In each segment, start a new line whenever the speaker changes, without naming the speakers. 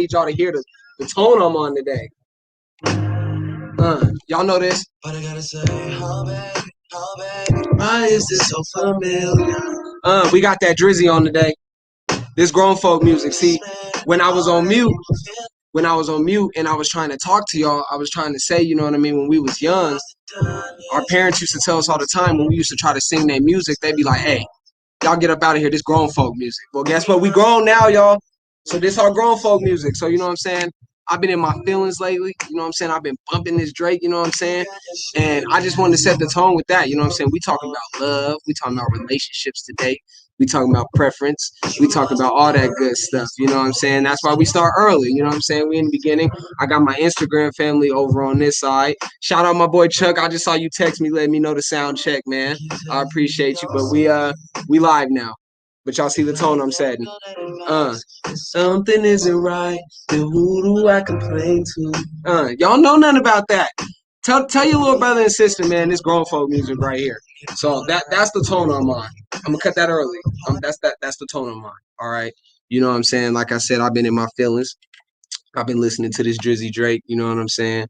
need y'all to hear the tone I'm on today. Y'all know this. But I gotta say, how bad, why is this so familiar? We got that Drizzy on today. This grown folk music. See, when I was on mute and I was trying to talk to y'all, I was trying to say, you know what I mean, when we was young, our parents used to tell us all the time when we used to try to sing their music, they'd be like, hey, y'all get up out of here, this grown folk music. Well, guess what? We grown now, y'all. So this our grown folk music. So you know what I'm saying? I've been in my feelings lately. You know what I'm saying? I've been bumping this Drake, you know what I'm saying? And I just wanted to set the tone with that. You know what I'm saying? We talking about love. We talking about relationships today. We talking about preference. We talking about all that good stuff. You know what I'm saying? That's why we start early. You know what I'm saying? We in the beginning. I got my Instagram family over on this side. Shout out my boy Chuck. I just saw you text me, letting me know the sound check, man. I appreciate you. But we live now. But y'all see the tone I'm setting. Something isn't right. Then who do I complain to? Y'all know nothing about that. Tell your little brother and sister, man, this grown folk music right here. So that's the tone I'm on. I'm gonna cut that early. That's the tone I'm on. All right. You know what I'm saying? Like I said, I've been in my feelings. I've been listening to this Drizzy Drake, you know what I'm saying?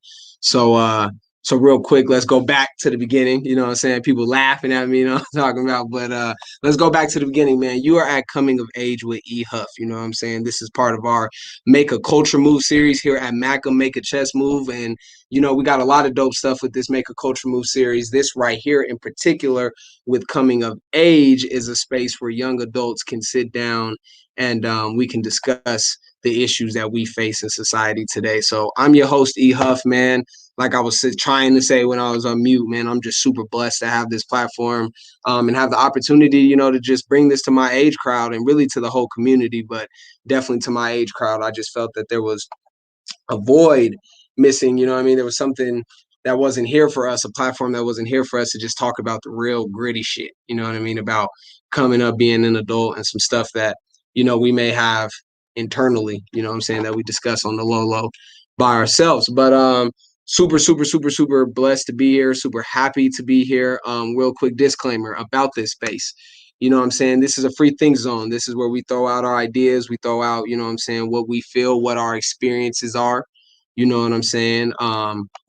So real quick, let's go back to the beginning. You know what I'm saying? People laughing at me, you know what I'm talking about. But let's go back to the beginning, man. You are at Coming of Age with E Huff, you know what I'm saying? This is part of our Make a Culture Move series here at MACM, Make a Chess Move. And, you know, we got a lot of dope stuff with this Make a Culture Move series. This right here in particular with Coming of Age is a space where young adults can sit down and we can discuss the issues that we face in society today. So I'm your host, E Huff, man. Like I was trying to say when I was on mute, man, I'm just super blessed to have this platform and have the opportunity, you know, to just bring this to my age crowd and really to the whole community, but definitely to my age crowd. I just felt that there was a void missing, you know what I mean? There was something that wasn't here for us, a platform that wasn't here for us to just talk about the real gritty shit, you know what I mean? About coming up, being an adult and some stuff that, you know, we may have internally, you know what I'm saying, that we discuss on the low by ourselves. But super blessed to be here, super happy to be here. Real quick disclaimer about this space. You know what I'm saying? This is a free think zone. This is where we throw out our ideas. We throw out, you know what I'm saying, what we feel, what our experiences are. You know what I'm saying?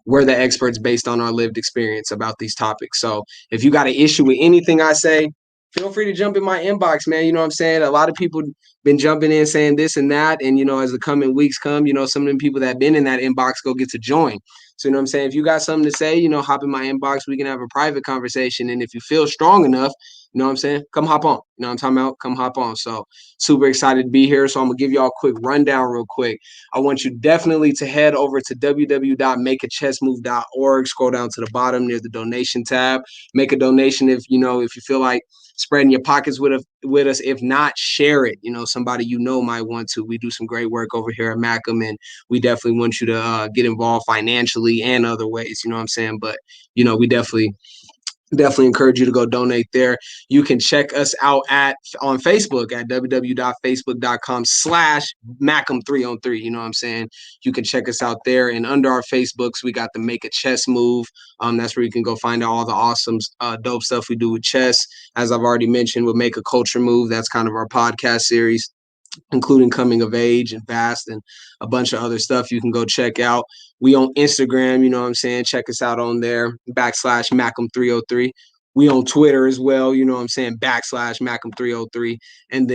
We're the experts based on our lived experience about these topics. So if you got an issue with anything I say, feel free to jump in my inbox, man. You know what I'm saying? A lot of people been jumping in saying this and that. And, you know, as the coming weeks come, you know, some of them people that been in that inbox go get to join. So, you know what I'm saying? If you got something to say, you know, hop in my inbox. We can have a private conversation. And if you feel strong enough, you know what I'm saying? Come hop on. You know what I'm talking about? Come hop on. So super excited to be here. So I'm going to give y'all a quick rundown real quick. I want you definitely to head over to www.makeachessmove.org. Scroll down to the bottom near the donation tab. Make a donation if you feel like spreading your pockets with us. If not, share it. You know, somebody you know might want to. We do some great work over here at MACM, and we definitely want you to get involved financially and other ways. You know what I'm saying? But, you know, we definitely encourage you to go donate there. You can check us out on Facebook at www.facebook.com/MACM3on3. You know what I'm saying? You can check us out there. And under our Facebooks, we got the Make a Chess Move. That's where you can go find out all the awesome, dope stuff we do with chess. As I've already mentioned, with Make a Culture Move, that's kind of our podcast series, including Coming of Age and Fast and a bunch of other stuff you can go check out. We on Instagram, you know what I'm saying? Check us out on there, /MACM303. We on Twitter as well, you know what I'm saying? /MACM303. And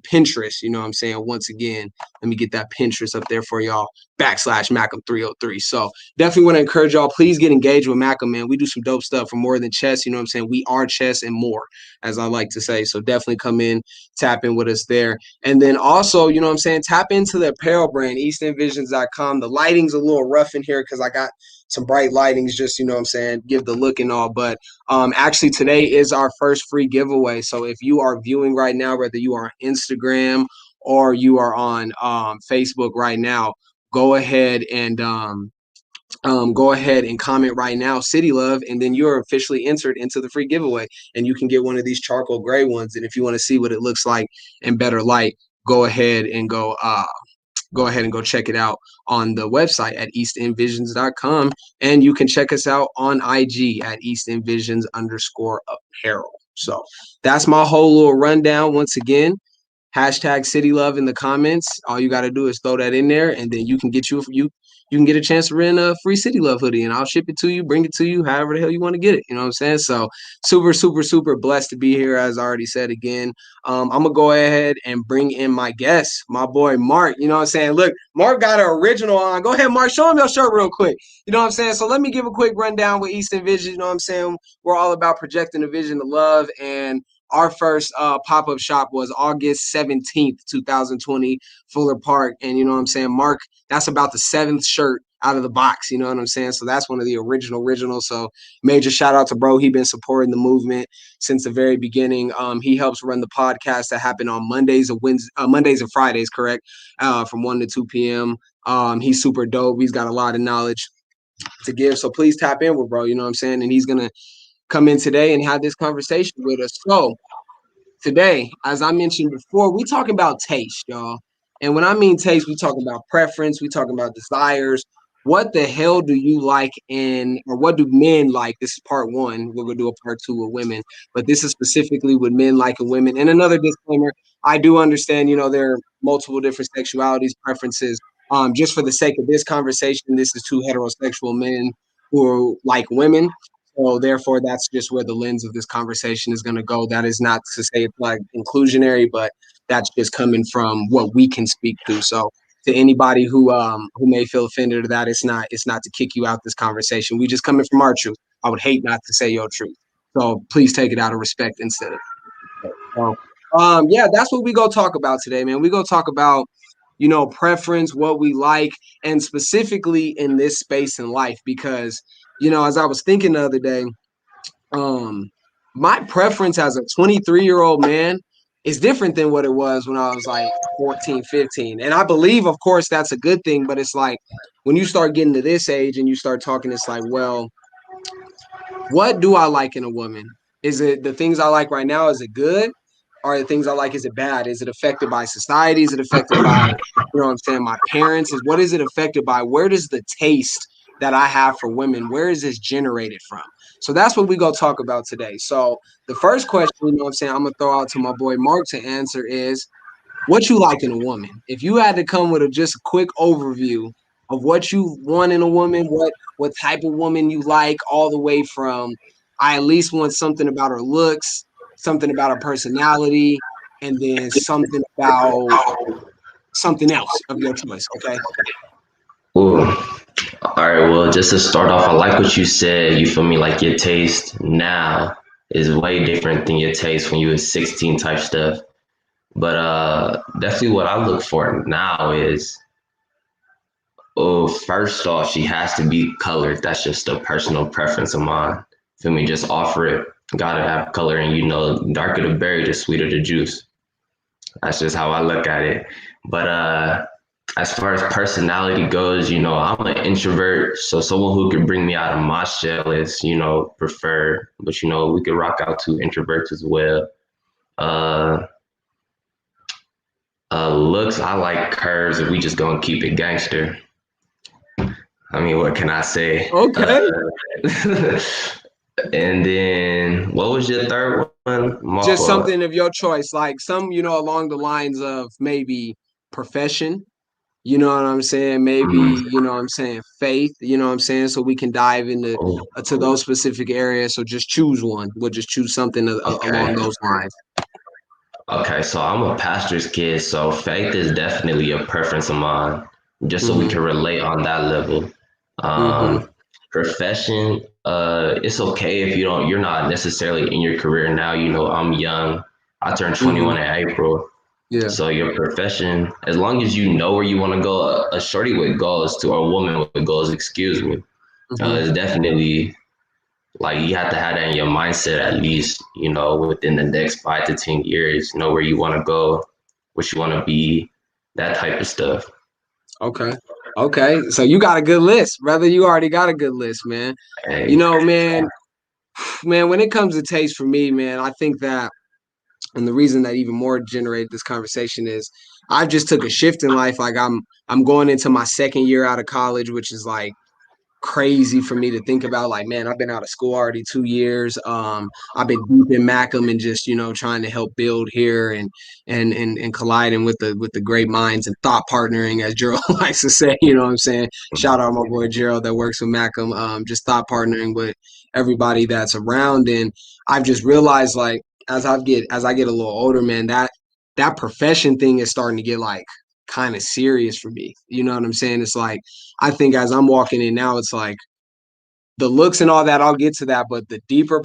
Pinterest, you know what I'm saying? Once again, let me get that Pinterest up there for y'all, /MACM303. So definitely want to encourage y'all, please get engaged with MACM, man. We do some dope stuff for more than chess, you know what I'm saying? We are chess and more, as I like to say. So definitely come in, tap in with us there. And then also, you know what I'm saying, tap into the apparel brand, eastinvisions.com. The lighting's a little rough in here because I got some bright lightings, just, you know what I'm saying, give the look and all. But actually today is our first free giveaway. So if you are viewing right now, whether you are on Instagram or you are on Facebook right now, go ahead and comment right now, City Love, and then you're officially entered into the free giveaway, and you can get one of these charcoal gray ones. And if you want to see what it looks like in better light, go ahead and go check it out on the website at eastinvisions.com, and you can check us out on IG at eastinvisions_apparel. So that's my whole little rundown. Once again, hashtag City Love in the comments. All you got to do is throw that in there, and then you can get you can get a chance to win a free City Love hoodie, and I'll ship it to you, bring it to you, however the hell you want to get it. You know what I'm saying? So super, super, super blessed to be here, as I already said again. I'm gonna go ahead and bring in my guest, my boy Mark. You know what I'm saying? Look, Mark got an original on. Go ahead, Mark. Show him your shirt real quick. You know what I'm saying? So let me give a quick rundown with Easton Vision. You know what I'm saying? We're all about projecting a vision of love, and our first pop-up shop was August 17th, 2020, Fuller Park. And you know what I'm saying? Mark, that's about the 7th shirt out of the box. You know what I'm saying? So that's one of the originals. So major shout out to bro. He been supporting the movement since the very beginning. He helps run the podcast that happen on Mondays and Fridays, correct? From 1 to 2 p.m. He's super dope. He's got a lot of knowledge to give. So please tap in with bro. You know what I'm saying? And he's going to come in today and have this conversation with us. So today, as I mentioned before, we talking about taste, y'all. And when I mean taste, we talking about preference, we talking about desires. What the hell do you like or what do men like? This is part one. We're gonna do a part two with women, but this is specifically with men liking women. And another disclaimer, I do understand, there are multiple different sexualities, preferences. Just for the sake of this conversation, this is two heterosexual men who like women. So therefore, that's just where the lens of this conversation is going to go. That is not to say it's like inclusionary, but that's just coming from what we can speak to. So to anybody who may feel offended or that, it's not to kick you out this conversation. We just coming from our truth. I would hate not to say your truth. So please take it out of respect instead of. So, yeah, that's what we go talk about today, man. We go talk about preference, what we like, and specifically in this space in life, because as I was thinking the other day, my preference as a 23-year-old man is different than what it was when I was like 14, 15. And I believe, of course, that's a good thing, but it's like when you start getting to this age and you start talking, it's like, well, what do I like in a woman? Is it the things I like right now? Is it good? Or the things I like, is it bad? Is it affected by society? Is it affected by, my parents? What is it affected by? Where does the taste that I have for women, where is this generated from? So that's what we go talk about today. So the first question, I'm going to throw out to my boy Mark to answer is, what you like in a woman? If you had to come with just a quick overview of what you want in a woman, what type of woman you like, all the way from, I at least want something about her looks, something about her personality, and then something about something else of your choice, okay?
Ooh. All right, well, just to start off, I like what you said. You feel me? Like your taste now is way different than your taste when you were 16 type stuff. But definitely what I look for now is, first off, she has to be colored. That's just a personal preference of mine. Feel me? Just offer it. Gotta have color, and darker the berry, the sweeter the juice. That's just how I look at it. But as far as personality goes, I'm an introvert, so someone who can bring me out of my shell is, preferred. But we could rock out to introverts as well. Looks, I like curves. If we just gonna keep it gangster. I mean, what can I say?
Okay.
And then what was your third one?
Just something of your choice, like some, along the lines of maybe profession. You know what I'm saying? Maybe, faith, so we can dive into to those specific areas. So just choose one. We'll just choose something along those lines.
Okay, so I'm a pastor's kid, so faith is definitely a preference of mine, just so we can relate on that level. Profession, it's okay if you're not necessarily in your career now. I'm young. I turned 21 in April.
Yeah.
So your profession, as long as you know where you want to go, a shorty with goals to a woman with goals, excuse me, is definitely like you have to have that in your mindset at least, within the next 5 to 10 years, know where you want to go, what you want to be, that type of stuff.
Okay. So you got a good list, brother. You already got a good list, man.
Hey.
Man, when it comes to taste for me, man, I think that, and the reason that even more generated this conversation is I just took a shift in life. Like I'm going into my second year out of college, which is like crazy for me to think about. Like, man, I've been out of school already 2 years. I've been deep in MACM and just, trying to help build here and colliding with the great minds and thought partnering, as Gerald likes to say. You know what I'm saying? Shout out my boy Gerald that works with MACM. Just thought partnering with everybody that's around, and I've just realized, like, as I get a little older, man, that profession thing is starting to get like kind of serious for me. You know what I'm saying? It's like, I think as I'm walking in now, it's like the looks and all that, I'll get to that, but the deeper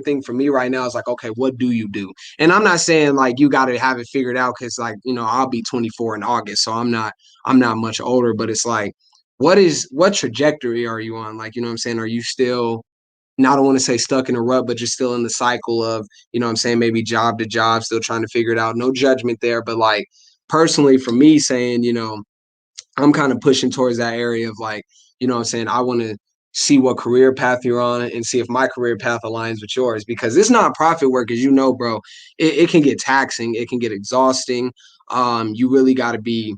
thing for me right now is like, okay, what do you do? And I'm not saying like you got to have it figured out, because, like, I'll be 24 in August, so I'm not much older, but it's like, what trajectory are you on? Like, you know what I'm saying? Are you still, and I don't want to say stuck in a rut, but just still in the cycle of, what I'm saying, maybe job to job, still trying to figure it out? No judgment there, but like, personally for me, saying, I'm kind of pushing towards that area of, like, what I'm saying, I want to see what career path you're on and see if my career path aligns with yours, because this nonprofit work, as you know, bro, it can get taxing, it can get exhausting. You really got to be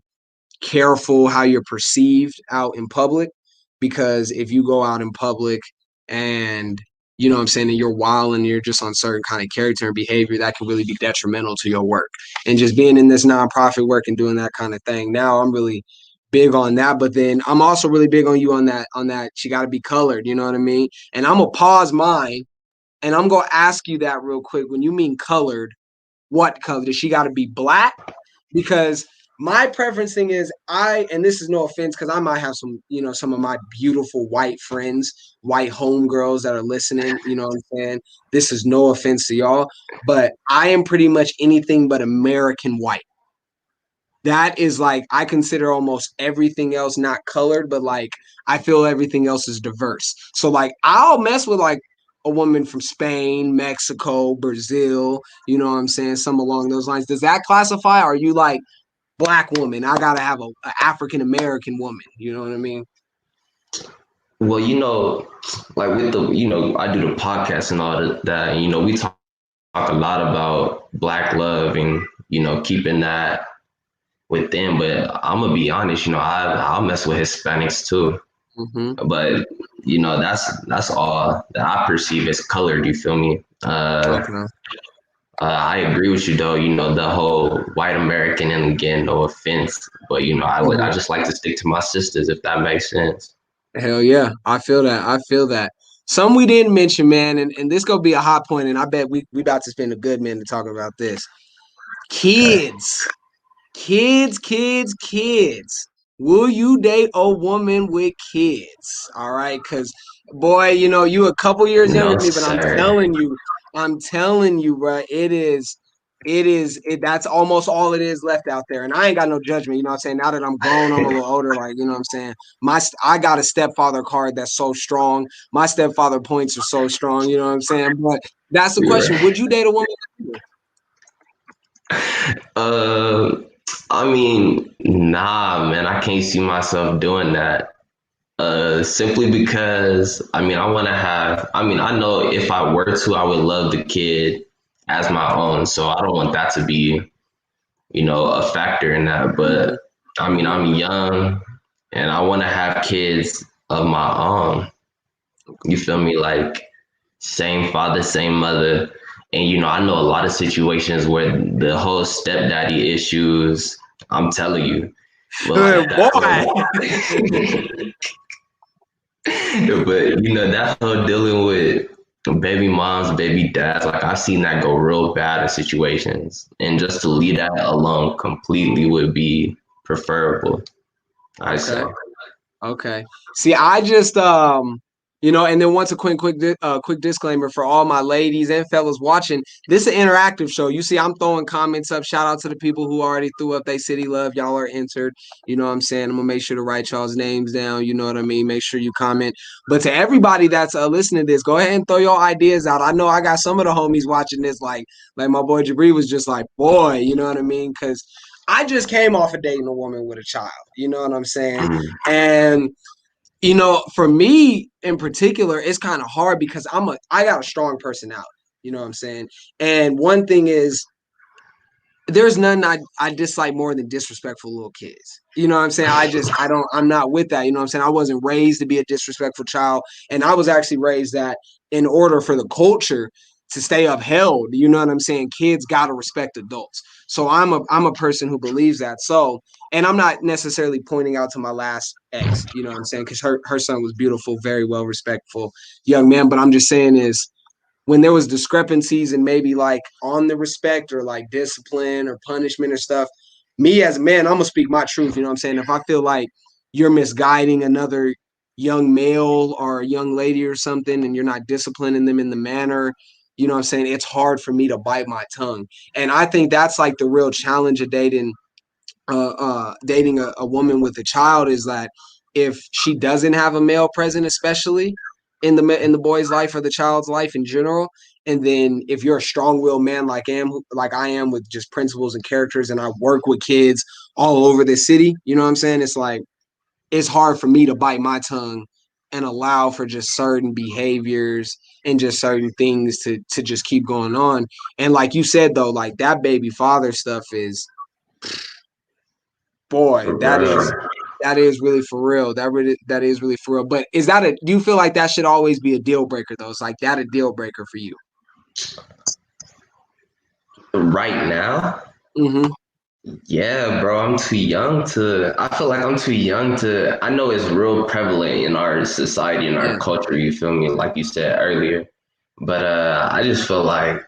careful how you're perceived out in public, because if you go out in public and, you know what I'm saying, and you're wild and you're just on certain kind of character and behavior, that can really be detrimental to your work. And just being in this nonprofit work and doing that kind of thing, now I'm really big on that. But then I'm also really big on you on that she got to be colored, you know what I mean? And I'm gonna pause mine, and I'm gonna ask you that real quick. When you mean colored, what color? Does she got to be black? Because my preference thing is, and this is no offense, because I might have some of my beautiful white friends, white homegirls that are listening, you know what I'm saying? This is no offense to y'all, but I am pretty much anything but American white. That is like, I consider almost everything else not colored, but like, I feel everything else is diverse. So like, I'll mess with like a woman from Spain, Mexico, Brazil, you know what I'm saying? Some along those lines. Does that classify? Are you like, black woman, I gotta have a African American woman? You know what I mean?
Well, like with the, I do the podcast and all that, and, we talk a lot about black love and, keeping that within. But I'm gonna be honest, I'll mess with Hispanics too. But that's all that I perceive as colored. You feel me?
Okay.
I agree with you though. The whole white American, and again, no offense, but I just like to stick to my sisters, if that makes sense.
Hell yeah, I feel that. I feel that. Some we didn't mention, man, and this gonna be a hot point, and I bet we about to spend a good minute talking about this.
Okay.
Kids. Will you date a woman with kids? All right, because, boy, you a couple years younger
No,
than me, but
sir.
I'm telling you, bro, that's almost all it is left out there. And I ain't got no judgment, you know what I'm saying? Now that I'm grown, I'm a little older, like, you know what I'm saying? I got a stepfather card that's so strong. My stepfather points are so strong, you know what I'm saying? But that's the question. Would you date a woman with kids?
Uh, I mean, nah, man, I can't see myself doing that. Simply because I know if I were to, I would love the kid as my own. So I don't want that to be, a factor in that. But I'm young and I want to have kids of my own. You feel me? Like, same father, same mother. And I know a lot of situations where the whole stepdaddy issues, I'm telling you. But like
Good boy.
but that whole dealing with baby moms, baby dads, like I've seen that go real bad in situations. And just to leave that alone completely would be preferable, I say.
Okay. Okay. See, I just and then once a quick disclaimer for all my ladies and fellas watching. This is an interactive show. You see, I'm throwing comments up. Shout out to the people who already threw up they city love. Y'all are entered. You know what I'm saying? I'm gonna make sure to write y'all's names down. You know what I mean? Make sure you comment. But to everybody that's listening to this, go ahead and throw your ideas out. I know I got some of the homies watching this, like my boy Jabri was just like, boy, you know what I mean? Because I just came off of dating a woman with a child. You know what I'm saying?
Mm.
And for me in particular, it's kind of hard because I got a strong personality. You know what I'm saying? And one thing is, there's none I dislike more than disrespectful little kids. You know what I'm saying? I'm not with that. You know what I'm saying? I wasn't raised to be a disrespectful child. And I was actually raised that in order for the culture to stay upheld, you know what I'm saying? Kids gotta respect adults. So I'm a person who believes that. So, and I'm not necessarily pointing out to my last ex, you know what I'm saying? Because her son was beautiful, very well respectful young man. But I'm just saying is when there was discrepancies and maybe like on the respect or like discipline or punishment or stuff, me as a man, I'm gonna speak my truth. You know what I'm saying? If I feel like you're misguiding another young male or a young lady or something and you're not disciplining them in the manner, you know what I'm saying? It's hard for me to bite my tongue. And I think that's like the real challenge of dating a woman with a child is that if she doesn't have a male present, especially in the boy's life or the child's life in general, and then if you're a strong-willed man like I am with just principles and characters, and I work with kids all over the city, you know what I'm saying? It's like it's hard for me to bite my tongue and allow for just certain behaviors and just certain things to just keep going on. And like you said though, like that baby father stuff is boy,
For real.
that is really for real. That is really for real. But is that a do you feel like that should always be a deal breaker though? It's like that a deal breaker for you.
Right now,
Mm-hmm.
yeah, bro, I'm too young to. I feel like I'm too young to. I know it's real prevalent in our society and our
Yeah.
culture. You feel me? Like you said earlier, but I just feel like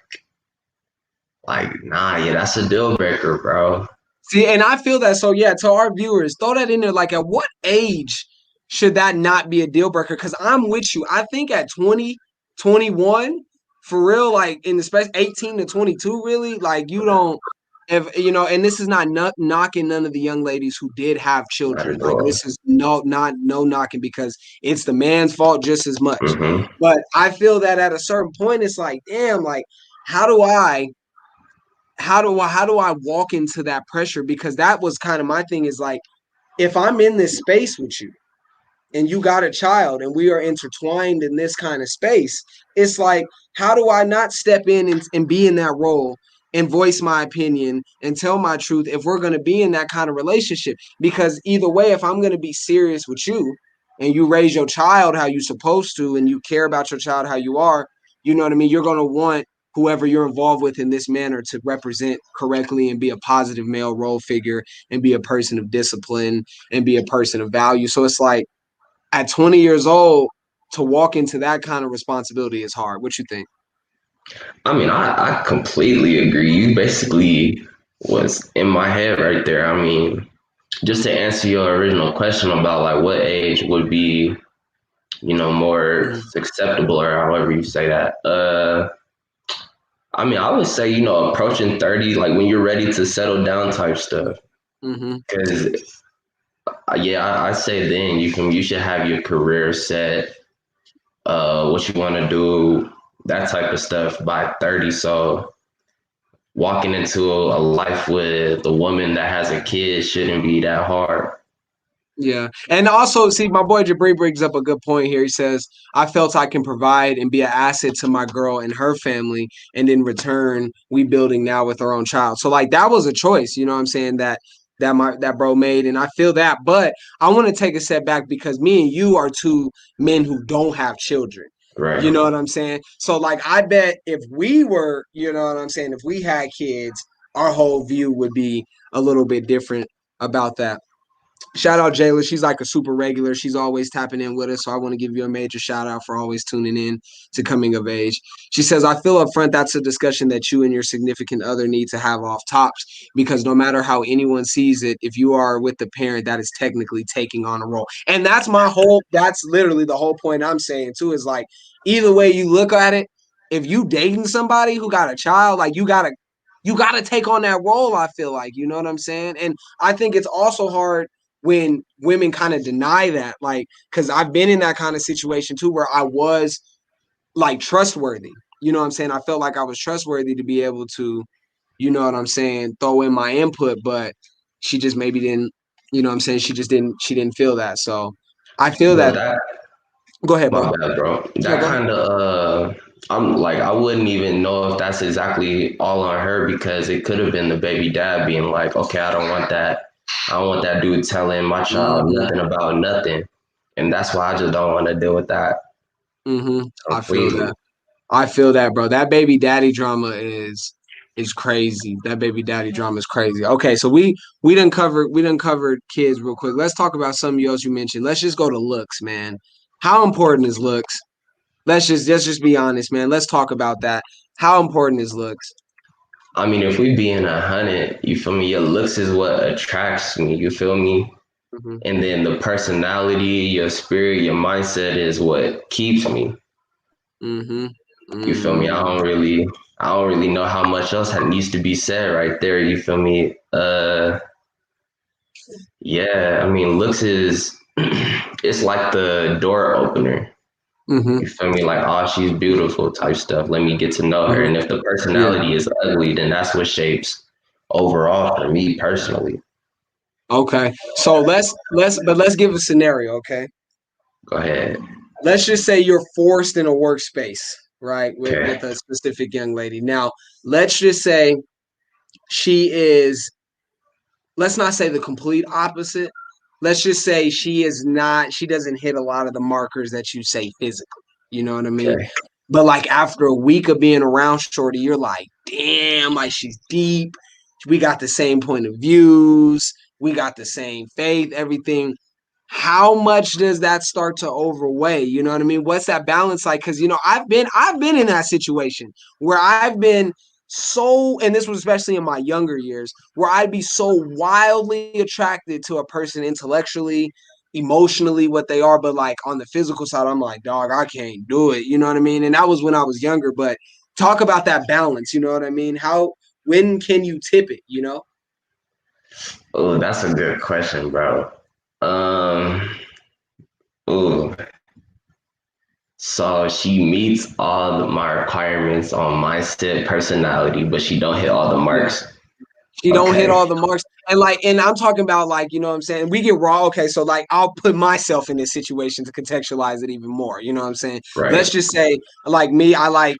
nah, yeah, that's a deal breaker, bro.
See, and I feel that. So yeah, to our viewers, throw that in there. Like, at what age should that not be a deal breaker? Because I'm with you. I think at 20, 21, for real, like in the space 18 to 22, really, like you don't. If you know, and this is not knocking none of the young ladies who did have
Not
children.
at
Like
all.
this is no knocking because it's the man's fault just as much.
Mm-hmm.
But I feel that at a certain point, it's like, damn, like how do I walk into that pressure? Because that was kind of my thing is like, if I'm in this space with you and you got a child and we are intertwined in this kind of space, it's like, how do I not step in and be in that role and voice my opinion and tell my truth if we're going to be in that kind of relationship? Because either way, if I'm going to be serious with you and you raise your child how you're supposed to and you care about your child how you are, you know what I mean? You're going to want whoever you're involved with in this manner to represent correctly and be a positive male role figure and be a person of discipline and be a person of value. So it's like, at 20 years old to walk into that kind of responsibility is hard. What you think?
I mean, I completely agree. You basically was in my head right there. I mean, just to answer your original question about like what age would be, more
Mm-hmm.
acceptable or however you say that. I mean, I would say, approaching 30, like when you're ready to settle down type stuff.
Mm-hmm.
Because yeah, I say then you should have your career set, what you want to do, that type of stuff by 30. So walking into a life with a woman that has a kid shouldn't be that hard.
Yeah. And also, see, my boy Jabri brings up a good point here. He says, I felt I can provide and be an asset to my girl and her family. And in return, we building now with our own child. So like that was a choice, you know what I'm saying, that bro made. And I feel that. But I want to take a step back because me and you are two men who don't have children. You
Right.
know what I'm saying? So like I bet if we were, you know what I'm saying, if we had kids, our whole view would be a little bit different about that. Shout out Jayla. She's like a super regular. She's always tapping in with us. So I want to give you a major shout out for always tuning in to Coming of Age. She says, I feel up front that's a discussion that you and your significant other need to have off tops because no matter how anyone sees it, if you are with the parent, that is technically taking on a role. And that's literally the whole point I'm saying too, is like either way you look at it, if you dating somebody who got a child, like you gotta take on that role, I feel like, you know what I'm saying? And I think it's also hard when women kind of deny that, like, because I've been in that kind of situation too, where I was like trustworthy. You know what I'm saying? I felt like I was trustworthy to be able to, you know what I'm saying, throw in my input, but she just maybe didn't, you know what I'm saying? She didn't feel that. So I feel
Bro,
that.
that
Go ahead, bro.
my bad, bro.
No,
That
go ahead.
kind of I'm like, I wouldn't even know if that's exactly all on her because it could have been the baby dad being like, okay, I don't want that. I don't want that dude telling my child
Mm-hmm.
nothing about nothing. And that's why I just don't want to deal with that
Mm-hmm. I feel
completely.
that. I feel that, bro. That baby daddy drama is crazy. That baby daddy drama is crazy. Okay, so we done covered kids real quick. Let's talk about something else you mentioned. Let's just go to looks, man. How important is looks? Let's just be honest, man. Let's talk about that. How important is looks?
I mean, if we being 100, you feel me? Your looks is what attracts me, you feel me?
Mm-hmm.
And then the personality, your spirit, your mindset is what keeps me.
Mm-hmm.
You feel me?
Mm.
I don't really know how much else needs to be said right there. You feel me? Yeah. I mean, looks is it's like the door opener.
Mm-hmm.
You feel me? Like, oh, she's beautiful type stuff. Let me get to know her.
Mm-hmm.
And if the
Yeah.
personality is ugly, then that's what shapes overall for me personally.
Okay. So let's give a scenario, okay?
Go ahead.
Let's just say you're forced in a workspace, right, with
Okay.
a specific young lady. Now, let's just say she is, let's not say the complete opposite. Let's just say she doesn't hit a lot of the markers that you say physically. You know what I mean?
Okay.
But like after a week of being around Shorty, you're like, damn, like she's deep. We got the same point of views. We got the same faith, everything. How much does that start to overweigh? You know what I mean? What's that balance like? Because I've been in that situation where I've been so, and this was especially in my younger years, where I'd be so wildly attracted to a person intellectually, emotionally, what they are, but like on the physical side, I'm like, dog, I can't do it. You know what I mean? And that was when I was younger. But talk about that balance. You know what I mean? When can you tip it? You know?
Oh, that's a good question, bro. Um, oh, so she meets all my requirements on mindset, personality, but she don't hit all the
Yeah.
marks.
She don't hit
Okay,
all the marks. And I'm talking about like, you know what I'm saying? We get raw. Okay, so like I'll put myself in this situation to contextualize it even more. You know what I'm saying?
right.
Let's just say like me, I like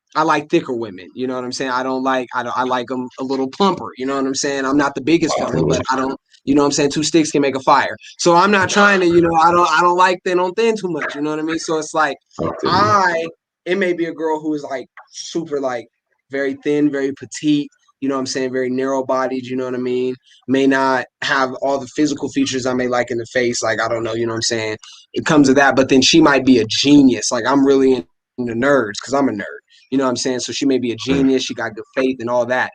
thicker women. You know what I'm saying? I like them a little plumper. You know what I'm saying? I'm not the biggest
Talk to
fella,
me.
but I don't, you know what I'm saying? Two sticks can make a fire. So I'm not trying to, I don't like thin on thin too much. You know what I mean? So it's like
Talk to me.
I it may be a girl who is like super like very thin, very petite, you know what I'm saying, very narrow bodied, you know what I mean? May not have all the physical features I may like in the face, like I don't know, you know what I'm saying? It comes to that, but then she might be a genius. Like I'm really into nerds because I'm a nerd. You know what I'm saying? So she may be a genius, she got good faith and all that.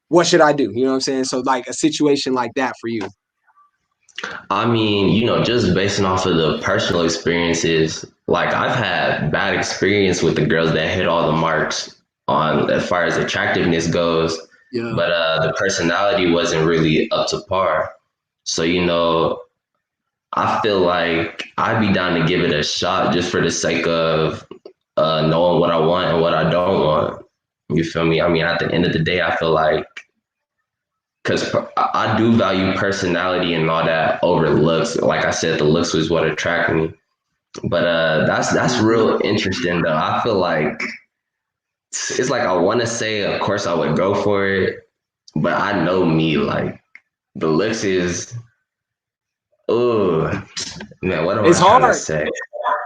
What should I do? You know what I'm saying? So like a situation like that for you.
I mean, just basing off of the personal experiences, like I've had bad experience with the girls that hit all the marks on as far as attractiveness goes,
Yeah.
but the personality wasn't really up to par. So, I feel like I'd be down to give it a shot just for the sake of knowing what I want and what I don't want. You feel me? I mean, at the end of the day, I feel like because I do value personality and all that over looks. Like I said, the looks was what attracted me. But that's
Mm-hmm.
real interesting though. I feel like it's like I want to say, of course, I would go for it, but I know me. Like the looks is, oh man, what am
It's
I trying to
hard.
say?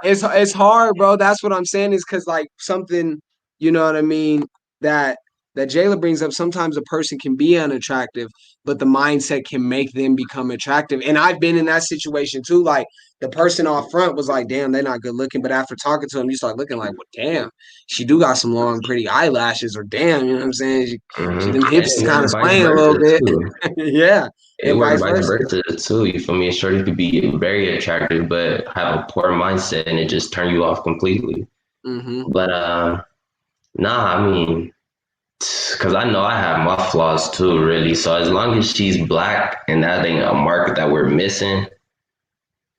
It's hard, bro. That's what I'm saying is because like something, you know what I mean, that that Jayla brings up. Sometimes a person can be unattractive, but the mindset can make them become attractive. And I've been in that situation too. Like the person off front was like, "Damn, they're not good looking," but after talking to them, you start looking like, "Well, damn, she do got some long, pretty eyelashes," or "Damn, you know what I'm saying? She them
And
hips is
it
kind of
works vice
swaying a little
versa
bit."
too.
Yeah,
It
and
works
vice
vice
versa.
versa too. You feel me? A shorty could be very attractive, but have a poor mindset, and it just turn you off completely.
Mm-hmm.
But nah, I mean, because I know I have my flaws too, really. So as long as she's black and that ain't a mark that we're missing,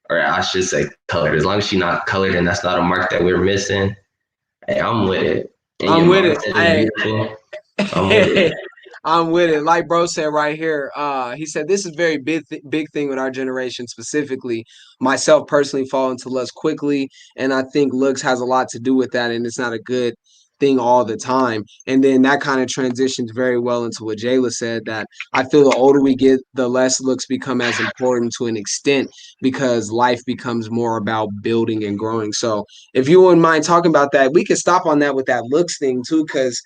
or I should say colored, as long as she's not colored and that's not a mark that we're missing, hey, I'm with it. And your
I'm with it.
mindset is
Hey,
beautiful, I'm with it.
I'm with it. Like bro said right here, he said this is very big thing with our generation specifically. Myself personally fall into lust quickly, and I think looks has a lot to do with that, and it's not a good thing all the time. And then that kind of transitions very well into what Jayla said, that I feel the older we get, the less looks become as important to an extent, because life becomes more about building and growing. So if you wouldn't mind talking about that, we could stop on that with that looks thing too, because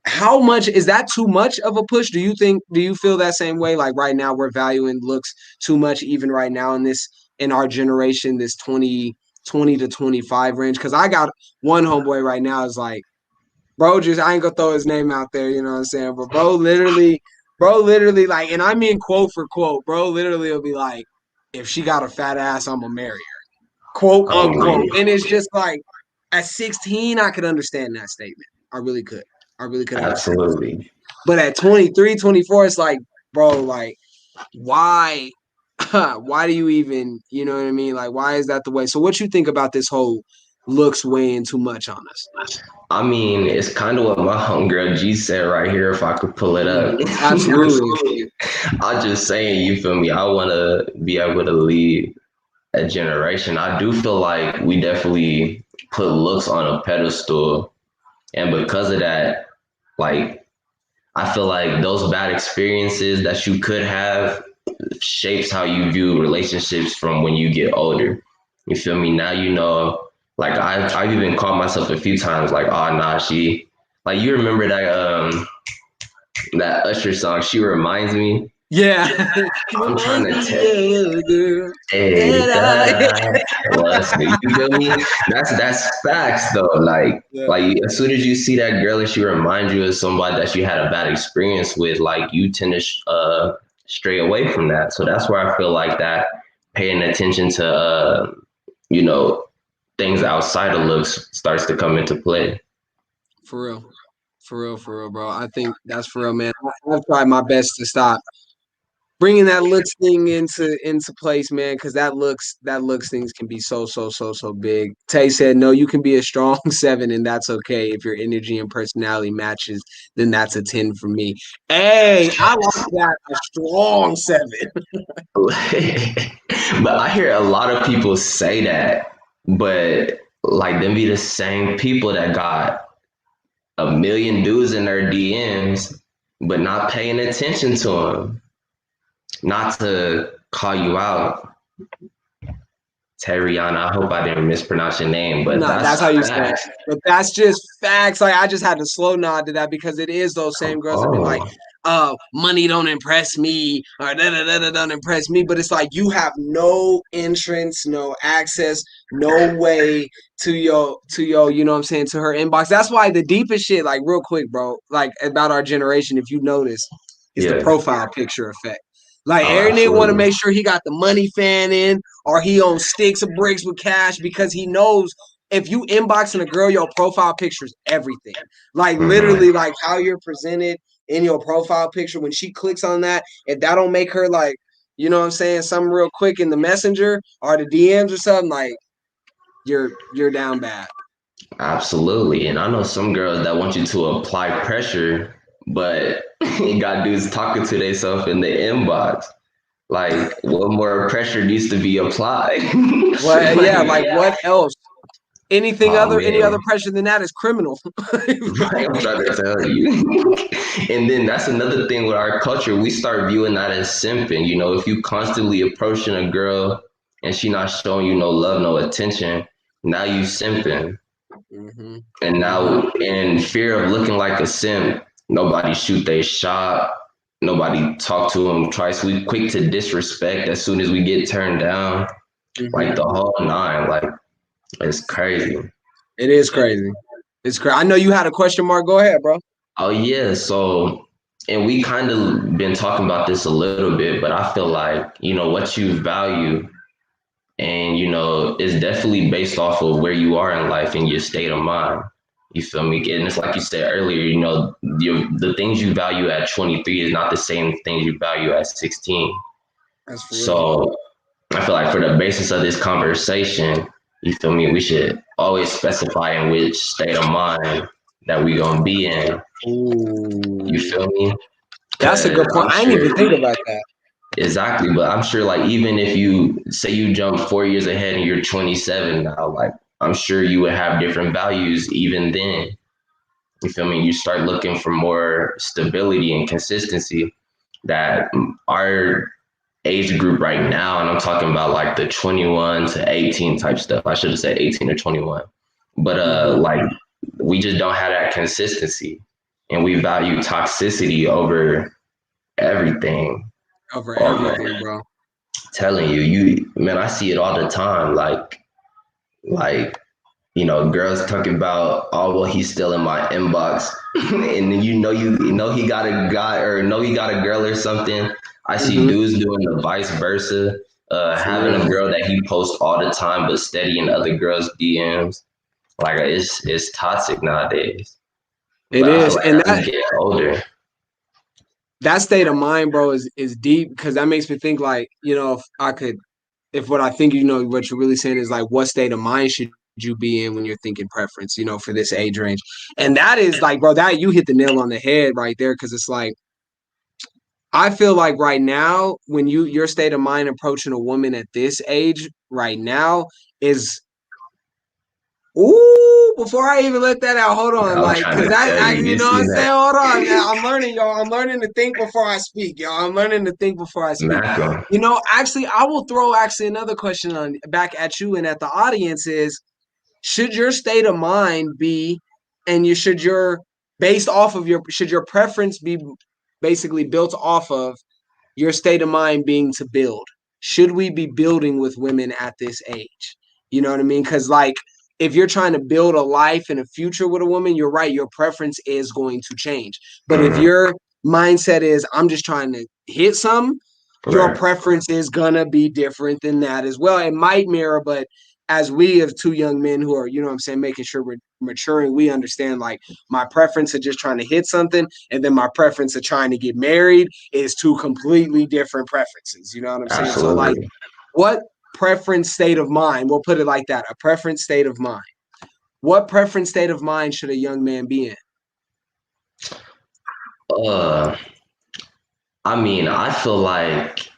how much is that too much of a push? Do you feel that same way? Like right now we're valuing looks too much, even right now in our generation, this 20 to 25 range. Cause I got one homeboy right now is like, bro, just I ain't gonna throw his name out there, you know what I'm saying? But bro literally like, and I mean quote for quote, bro literally will be like, if she got a fat ass, I'm gonna marry her. Quote unquote. And it's just like at 16, I could understand that statement. I really could. I really could understand that.
Absolutely.
But at 23, 24, it's like, bro, like, why? Why do you even, you know what I mean? Like, why is that the way? So what you think about this whole looks weighing too much on us?
I mean, it's kind of what my homegirl G said right here, if I could pull it up.
Absolutely.
I'm just saying, you feel me? I want to be able to lead a generation. I do feel like we definitely put looks on a pedestal. And because of that, like, I feel like those bad experiences that you could have shapes how you view relationships from when you get older. You feel me? Now you know, like I've even caught myself a few times like, oh nah, she like you remember that Usher song, She Reminds Me.
Yeah.
I'm trying to tell
Yeah, girl.
hey that was you feel me? That's facts though.
Yeah.
Like as soon as you see that girl and she reminds you of somebody that you had a bad experience with, like you tend to stray away from that. So that's where I feel like that paying attention to you know things outside of looks starts to come into play.
For real. For real, bro. I think that's for real, man. I've tried my best to stop bringing that looks thing into place, man, because that looks things can be so big. Tay said, no, you can be a strong 7, and that's okay. If your energy and personality matches, then that's a 10 for me. Hey, I like that, a strong 7.
But I hear a lot of people say that, but like them be the same people that got a million dudes in their DMs, but not paying attention to them. Not to call you out, Terriana. I hope I didn't mispronounce your name, but
No, that's
that's
how you say it.
facts.
But that's just facts. Like I just had to slow nod to that, because it is those same girls that be like,
Oh,
money don't impress me, or don't impress me. But it's like you have no entrance, no access, no way to your, you know what I'm saying, to her inbox. That's why the deepest shit, like real quick, bro, like about our generation, if you notice, is the
yeah.
profile picture effect. Like
Oh,
every nigga want to
absolutely.
make sure he got the money fan in, or he owns sticks of bricks with cash, because he knows if you inboxing a girl, your profile picture is everything. Like
Hmm.
literally, like how you're presented in your profile picture. When she clicks on that, if that don't make her like, you know what I'm saying, something real quick in the messenger or the DMs or something, like you're down bad.
Absolutely. And I know some girls that want you to apply pressure, but you got dudes talking to themselves in the inbox. Like, what more pressure needs to be applied?
Well, yeah,
Like,
like what else?
oh
Any other
man,
pressure than that is criminal.
right? I'm trying to tell you. And then that's another thing with our culture. We start viewing that as simping. You know, if you constantly approaching a girl and she not showing you no love, no attention, now you simping.
Mm-hmm.
And
Mm-hmm.
now, in fear of looking like a simp, nobody shoot their shot. Nobody talk to them twice. We quick to disrespect as soon as we get turned down. Like
Mm-hmm.
the whole nine. Like it's crazy.
It is crazy. It's crazy. I know you had a question mark. Go ahead, bro.
Oh yeah. So, and we kind of been talking about this a little bit, but I feel like what you value, and it's definitely based off of where you are in life and your state of mind. You feel me? And it's like you said earlier, the things you value at 23 is not the same things you value at 16.
That's for real.
So I feel like for the basis of this conversation, you feel me, we should always specify in which state of mind that we gonna be in. You
Ooh,
feel me?
that's a
Because
good point.
I'm
I didn't
sure.
even think about that.
Exactly, but I'm sure like even if you say you jump 4 years ahead and you're 27 now, like I'm sure you would have different values even then. you feel me? You start looking for more stability and consistency that our age group right now, and I'm talking about like the 21 to 18 type stuff. I should have said 18 to 21. But like we just don't have that consistency, and we value toxicity over everything.
Over everything, bro.
Telling you, man, I see it all the time. Like girls talking about, oh well, he's still in my inbox, and then he got a guy or he got a girl or something. I see dudes doing the vice versa, having a girl that he posts all the time, but steady in other girls' DMs. Like it's toxic nowadays.
It is,
like
and
as we get older,
that state of mind, bro, is deep because that makes me think like, if what I think, what you're really saying is like, what state of mind should you be in when you're thinking preference, for this age range? And that is like, bro, that you hit the nail on the head right there. Cause it's like, I feel like right now, when your state of mind approaching a woman at this age right now is, ooh, before I even let that out, hold on,
I'm
like,
trying
cause
to tell
I
you,
you
you
know what
see
I'm saying?
that
Hold on, now I'm learning, y'all. I'm learning to think before I speak, y'all. I'm learning to think before I speak.
MACM.
Actually, I will throw another question on back at you and at the audience is, should your state of mind be, and should your preference be basically built off of your state of mind being to build? Should we be building with women at this age? You know what I mean? Because like, if you're trying to build a life and a future with a woman, you're right, your preference is going to change. But if your mindset is, I'm just trying to hit some, your
Right.
preference is gonna be different than that as well. It might mirror, but as we have two young men who are, making sure we're maturing, we understand like my preference of just trying to hit something and then my preference of trying to get married is two completely different preferences. You know what I'm saying? So like,
Absolutely.
what preference state of mind, we'll put it like that, a preference state of mind. What preference state of mind should a young man be in?
I feel like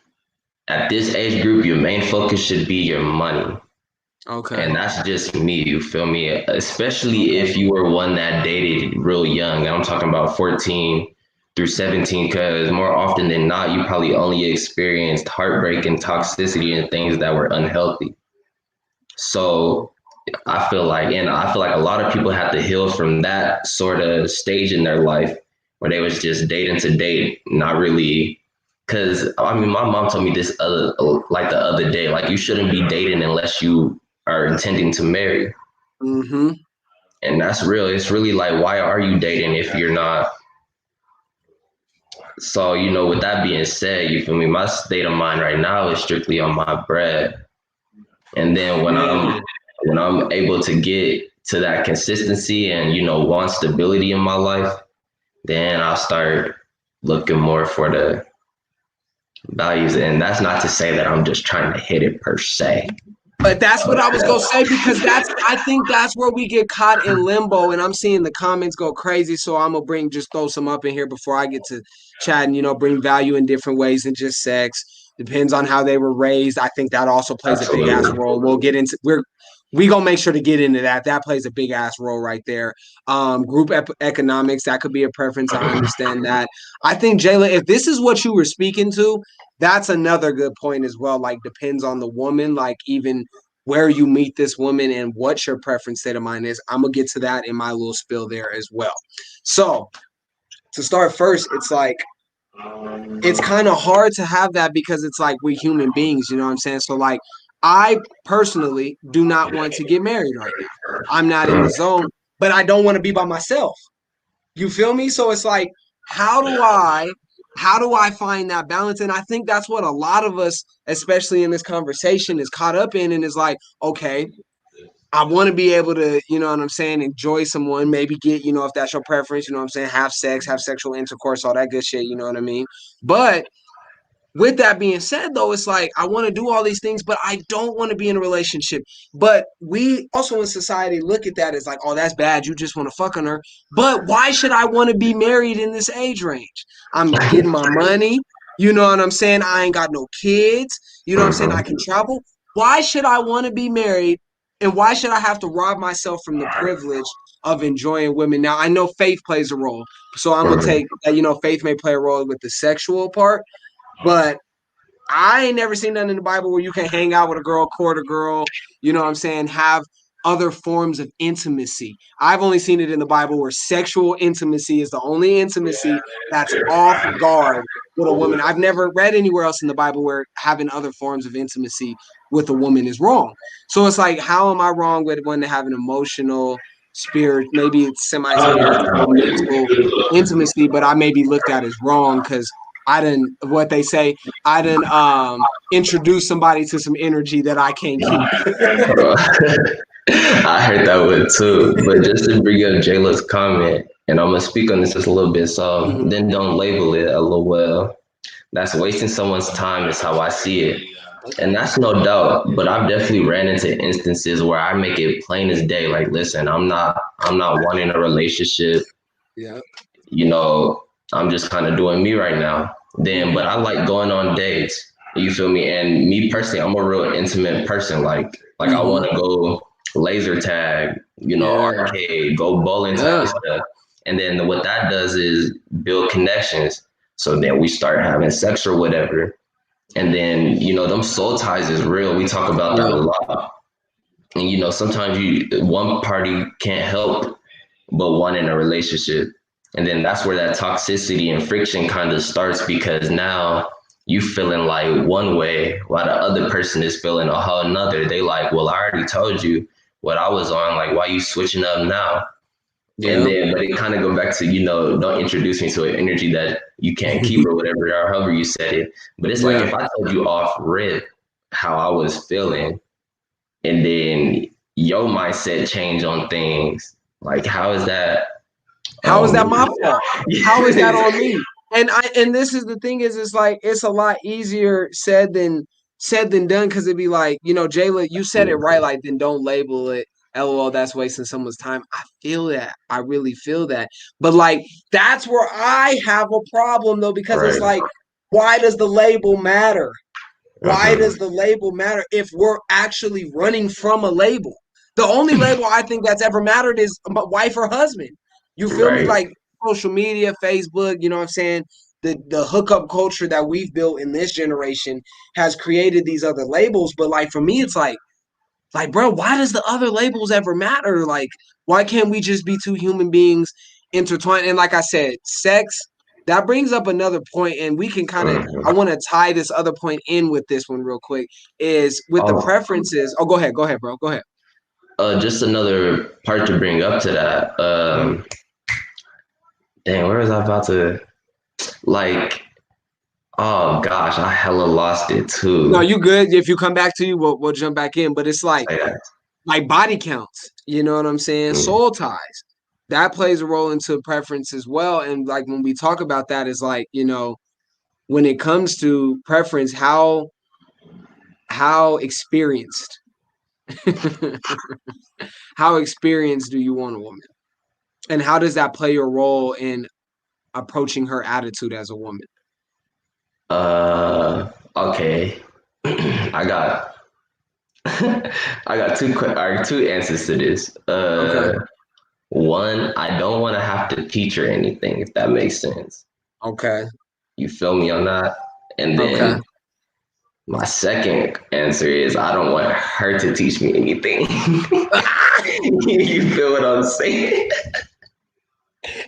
at this age group, your main focus should be your money.
Okay.
And that's just me, you feel me? Especially if you were one that dated real young. And I'm talking about 14 through 17, because more often than not, you probably only experienced heartbreak and toxicity and things that were unhealthy. So I feel like a lot of people have to heal from that sort of stage in their life where they was just dating to date, not really. Because my mom told me this like the other day, like you shouldn't be dating unless you are intending to marry.
Mm-hmm.
And that's real. It's really like, why are you dating if you're not? So, with that being said, you feel me? My state of mind right now is strictly on my bread. And then when I'm able to get to that consistency and, want stability in my life, then I'll start looking more for the values. And that's not to say that I'm just trying to hit it per se.
But that's what I was gonna say because I think that's where we get caught in limbo, and I'm seeing the comments go crazy. So I'm gonna throw some up in here before I get to chatting. Bring value in different ways than just sex. Depends on how they were raised. I think that also plays a big ass
Absolutely.
role. We gonna make sure to get into that. That plays a big ass role right there. Group economics, that could be a preference. I understand that. I think Jayla, if this is what you were speaking to, that's another good point as well. Like depends on the woman, like even where you meet this woman and what your preference state of mind is. I'm gonna get to that in my little spill there as well. So to start first, it's like it's kind of hard to have that because it's like we human beings, you know what I'm saying? So like I personally do not want to get married right now. I'm not in the zone, but I don't want to be by myself. You feel me? So it's like, how do I find that balance? And I think that's what a lot of us, especially in this conversation, is caught up in and is like, okay, I want to be able to, you know what I'm saying, enjoy someone, maybe get, if that's your preference, you know what I'm saying, have sex, have sexual intercourse, all that good shit, you know what I mean? But with that being said, though, it's like I want to do all these things, but I don't want to be in a relationship. But we also in society look at that as like, oh, that's bad. You just want to fuck on her. But why should I want to be married in this age range? I'm getting my money. You know what I'm saying? I ain't got no kids. You know what I'm saying? I can travel. Why should I want to be married And why should I have to rob myself from the privilege of enjoying women? Now, I know faith plays a role. So I'm going to take, faith may play a role with the sexual part, but I ain't never seen nothing in the Bible where you can hang out with a girl, court a girl, you know what I'm saying, have other forms of intimacy. I've only seen it in the Bible where sexual intimacy is the only intimacy that's off guard with a woman. I've never read anywhere else in the Bible where having other forms of intimacy with a woman is wrong. So it's like, how am I wrong with one to have an emotional, spirit, maybe it's semi-spiritual, mental intimacy, but I may be looked at as wrong because I didn't, what they say, I didn't introduce somebody to some energy that I can't keep.
I heard that one too. But just to bring up Jayla's comment, and I'm gonna speak on this just a little bit. So then don't label it LOL. That's wasting someone's time is how I see it. And that's no doubt, but I've definitely ran into instances where I make it plain as day. Like, listen, I'm not wanting a relationship.
Yeah.
You know, I'm just kind of doing me right now. Then, but I like going on dates. You feel me? And me personally, I'm a real intimate person. Like I want to go laser tag, arcade, go bowling type of stuff. And then what that does is build connections. So then we start having sex or whatever. And then, them soul ties is real. We talk about that a lot. And, sometimes one party can't help but one in a relationship. And then that's where that toxicity and friction kind of starts because now you feeling like one way while the other person is feeling a whole nother. They like, well, I already told you what I was on. Like, why you switching up now? Yeah. And then, but it kind of go back to, don't introduce me to an energy that you can't keep or whatever, or however you said it. But it's like if I told you off rip how I was feeling, and then your mindset change on things, like how is that?
How is that my fault? How is that on me? And this is the thing is, it's like it's a lot easier said than done because it'd be like, Jayla, you said it right. Like, then don't label it. LOL, that's wasting someone's time. I feel that. I really feel that. But like, that's where I have a problem though, because it's like, why does the label matter? Why does the label matter if we're actually running from a label? The only label I think that's ever mattered is wife or husband. You feel me? Like social media, Facebook, you know what I'm saying? The hookup culture that we've built in this generation has created these other labels. But like for me, it's like, bro, why does the other labels ever matter? Like, why can't we just be two human beings intertwined? And like I said, sex, that brings up another point, and we can kind of, I want to tie this other point in with this one real quick, is with the preferences. Oh, go ahead, bro. Go ahead.
Just another part to bring up to that. Dang, where was I about to? Like, oh gosh, I hella lost it too.
No, you good. If you come back to you, we'll jump back in. But it's like body counts. You know what I'm saying? Soul ties. That plays a role into preference as well. And like when we talk about that, is like, when it comes to preference, how experienced how experienced do you want a woman? And how does that play a role in approaching her attitude as a woman?
Okay. I got two answers to this.
Okay.
One, I don't want to have to teach her anything, if that makes sense.
Okay.
You feel me on that? And then my second answer is I don't want her to teach me anything. You feel what I'm saying?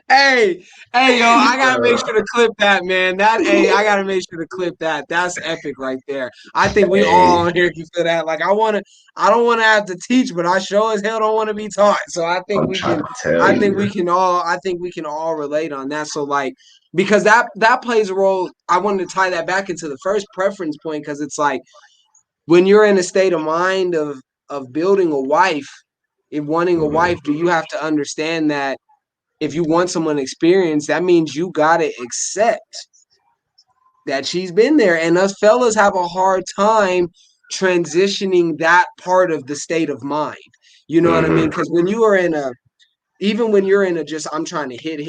Hey, yo, I gotta make sure to clip that, man. I gotta make sure to clip that. That's epic right there. I think we all on here can feel that. Like, I don't wanna have to teach, but I sure as hell don't want to be taught. So I think we can all relate on that. So like, because that plays a role. I wanted to tie that back into the first preference point, because it's like when you're in a state of mind of building a wife, wanting a wife, do you have to understand that if you want someone experienced, that means you gotta accept that she's been there. And us fellas have a hard time transitioning that part of the state of mind. You know what I mean? Because when you are even when you're in a just, I'm trying to hit,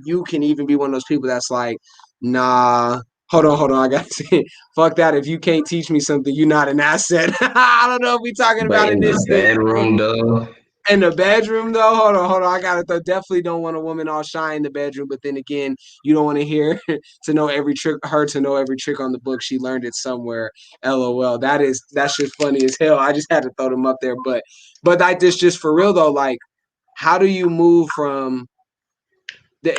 you can even be one of those people that's like, nah, Hold on. I got to say, fuck that. If you can't teach me something, you're not an asset. I don't know if we talking
But
about in
in
this
the bedroom, though,
in the bedroom though. Hold on. I got to definitely don't want a woman all shy in the bedroom. But then again, you don't want to hear to know every trick. Her to know every trick on the book. She learned it somewhere. LOL. That's just funny as hell. I just had to throw them up there. But like this, just for real though. Like, how do you move from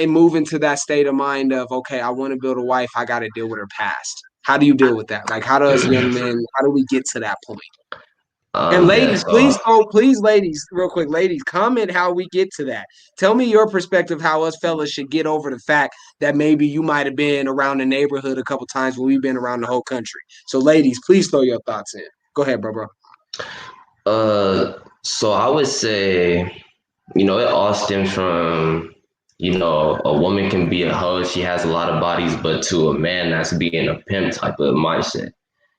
and move into that state of mind of, okay, I want to build a wife, I got to deal with her past. How do you deal with that? Like, how does young men, how do we get to that point? And
yeah.
ladies,
So
please, ladies, real quick, ladies, comment how we get to that. Tell me your perspective, how us fellas should get over the fact that maybe you might have been around the neighborhood a couple times when we've been around the whole country. So, ladies, please throw your thoughts in. Go ahead, bro.
so I would say, it all stems from, a woman can be a hoe, she has a lot of bodies, but to a man that's being a pimp type of mindset.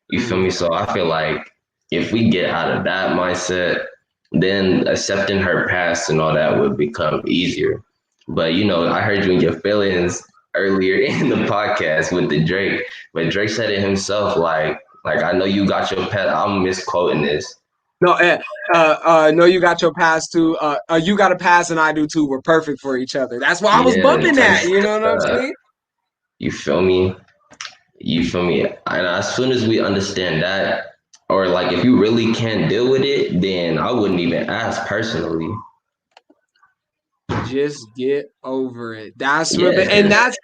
You feel
Mm-hmm.
me? So I feel like if we get out of that mindset, then accepting her past and all that would become easier. But I heard you in your feelings earlier in the podcast with the Drake, but Drake said it himself, like I know you got your pet. I'm misquoting this.
No, no, you got your pass too. You got a pass and I do too. We're perfect for each other. That's why I was
Yeah,
bumping
type
that. You know what I'm
stuff.
saying?
You feel me? You feel me? And as soon as we understand that, or like if you really can't deal with it, then I wouldn't even ask personally.
Just get over it. That's real.
Yeah,
And
because
that's,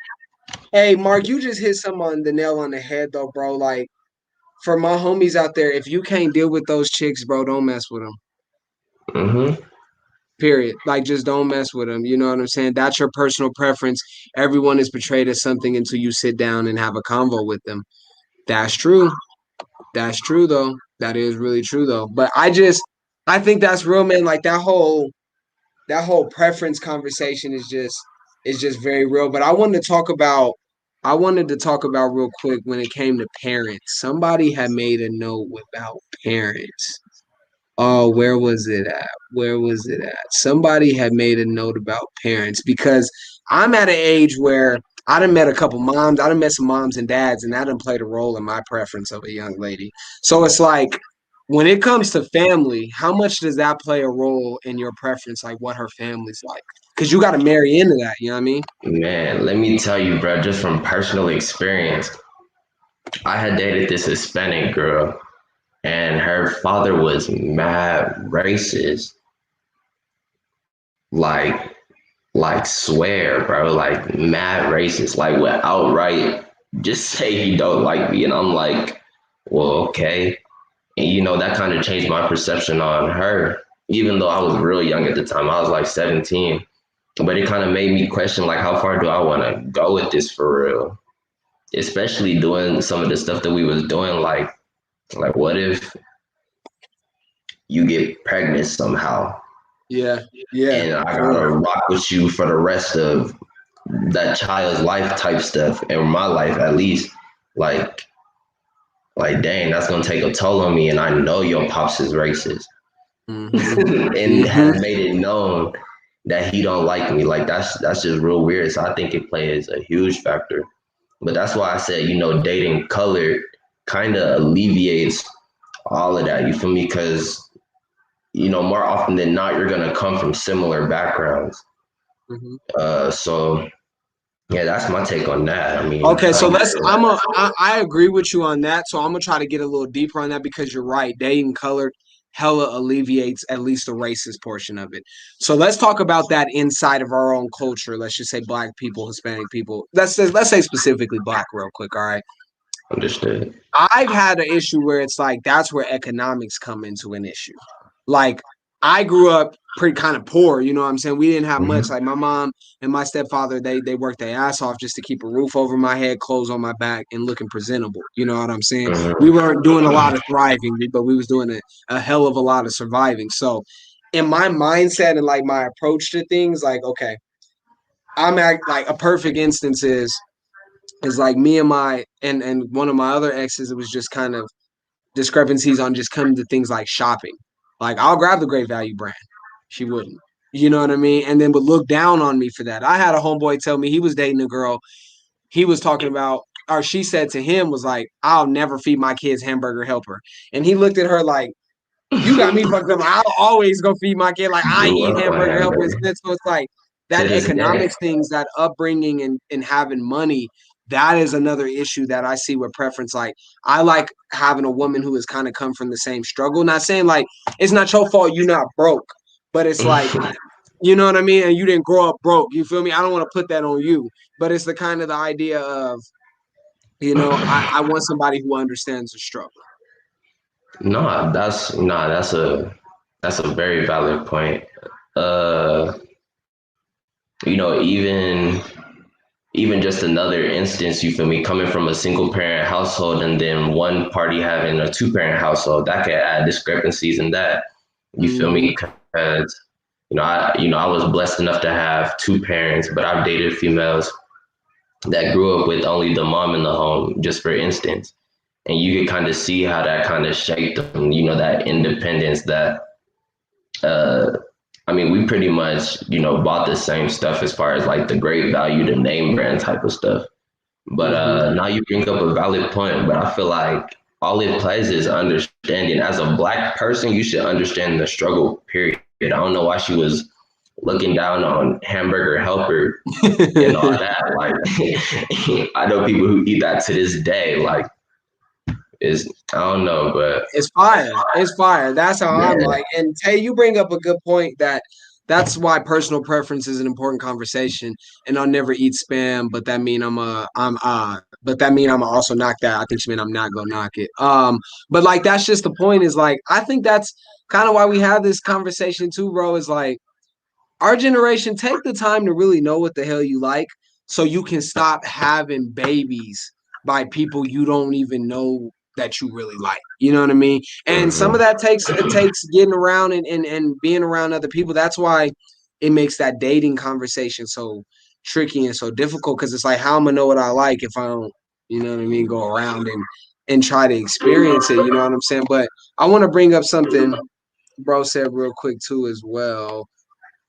hey, Mark, you just hit some on the nail on the head though, bro. Like for my homies out there, if you can't deal with those chicks, bro, don't mess with them. Period. Like just don't mess with them. You know what I'm saying? That's your personal preference. Everyone is portrayed as something until you sit down and have a convo with them. That's true. That's true though. That is really true though. But I think that's real, man. Like that whole preference conversation is just very real. But I wanted to talk about real quick when it came to parents. Somebody had made a note about parents. Oh, where was it at? Where was it at? Somebody had made a note about parents because I'm at an age where I done met a couple moms. I done met some moms and dads, and that done played a role in my preference of a young lady. So it's like when it comes to family, how much does that play a role in your preference, like what her family's like? Because you got to marry into that. You know what I mean?
man, let me tell you, bro, just from personal experience, I had dated this Hispanic girl, and her father was mad racist, like, like swear, bro, like mad racist, like would outright just say he don't like me, and I'm like, well, okay, and that kind of changed my perception on her, even though I was real young at the time. I was like 17, but it kind of made me question like how far do I want to go with this for real, especially doing some of the stuff that we was doing, like what if you get pregnant somehow
Yeah, yeah,
and I
for real.
gotta rock with you for the rest of that child's life type stuff, and my life at least, like dang, that's gonna take a toll on me, and I know your pops is racist.
Hmm.
And
Hmm.
has made it known that he don't like me. Like that's just real weird. So I think it plays a huge factor. But that's why I said, dating colored kind of alleviates all of that. You feel me? Because more often than not, you're gonna come from similar backgrounds.
Hmm.
So yeah, that's my take on that. I mean,
Okay,
how
so
you
let's.
feel?
I agree with you on that. So I'm gonna try to get a little deeper on that because you're right. Dating colored hella alleviates at least the racist portion of it. So let's talk about that inside of our own culture. Let's just say Black people, Hispanic people. Let's say specifically Black, real quick. All right.
Understood.
I've had an issue where it's like that's where economics come into an issue. Like I grew up pretty kind of poor, you know what I'm saying? We didn't have much.
Mm-hmm.
Like my mom and my stepfather, they worked their ass off just to keep a roof over my head, clothes on my back, and looking presentable. You know what I'm saying? We weren't doing a lot of thriving, but we was doing a hell of a lot of surviving. So in my mindset and like my approach to things, like, okay, like a perfect instance is like me and my and one of my other exes, it was just kind of discrepancies on just coming to things like shopping. Like I'll grab the Great Value brand. She wouldn't. You know what I mean? And then would look down on me for that. I had a homeboy tell me he was dating a girl. He was talking about or she said to him was like, I'll never feed my kids Hamburger Helper. And he looked at her like, you got me fucked up. I'll always go feed my kid. Like, I
Grew
eat
up on
Hamburger Helper
hamburger
instead. So it's like
to
that
this day.
economics things, that upbringing and having money, that is another issue that I see with preference. Like, I like having a woman who has kind of come from the same struggle. Not saying like it's not your fault you're not broke, but it's like, you know what I mean? And you didn't grow up broke. You feel me? I don't want to put that on you, but it's the kind of the idea of, I want somebody who understands the struggle.
No, that's a very valid point. Uh, even just another instance, you feel me, coming from a single parent household and then one party having a two parent household, that could add discrepancies in that. You feel me? Because I was blessed enough to have two parents, but I've dated females that grew up with only the mom in the home, just for instance. And you could kind of see how that kind of shaped them, that independence that we pretty much, bought the same stuff as far as like the great value, the name brand type of stuff. But now you bring up a valid point, but I feel like all it plays is understanding. As a Black person, you should understand the struggle, period. I don't know why she was looking down on Hamburger Helper and all that. Like, I know people who eat that to this day. Like, I don't know, but
it's fire. It's fire. That's how I'm
yeah.
like. And Tay, you bring up a good point that's why personal preference is an important conversation. And I'll never eat spam, but that mean but that mean I'm also knock that. I think she mean I'm not gonna knock it. But like that's just the point. Is like I think that's kind of why we have this conversation too, bro. Is like our generation, take the time to really know what the hell you like, so you can stop having babies by people you don't even know that you really like. You know what I mean? And some of that takes getting around and being around other people. That's why it makes that dating conversation so tricky and so difficult, because it's like, how am I gonna know what I like if I don't, you know what I mean, go around and try to experience it, you know what I'm saying? But I want to bring up something bro said real quick too as well,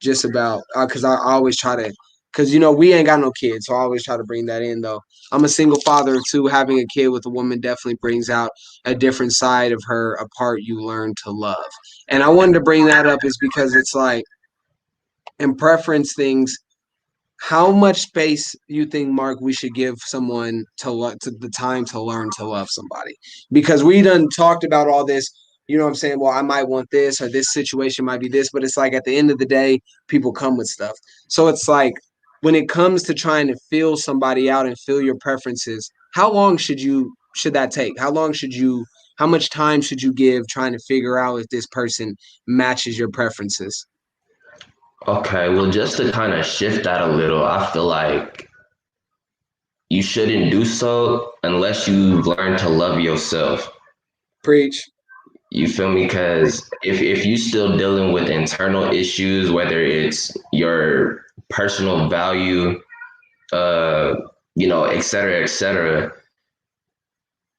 just about because I always try to, because we ain't got no kids, so I always try to bring that in. Though I'm a single father of two, having a kid with a woman definitely brings out a different side of her, a part you learn to love. And I wanted to bring that up is because it's like in preference things, how much space you think, Mark, we should give someone to the time to learn to love somebody? Because we done talked about all this, you know what I'm saying? Well, I might want this, or this situation might be this, but it's like at the end of the day, people come with stuff. So it's like when it comes to trying to feel somebody out and feel your preferences, how long should that take? How much time should you give trying to figure out if this person matches your preferences?
Okay, well, just to kind of shift that a little, I feel like you shouldn't do so unless you've learned to love yourself.
Preach.
You feel me? Because if you still dealing with internal issues, whether it's your personal value, et cetera,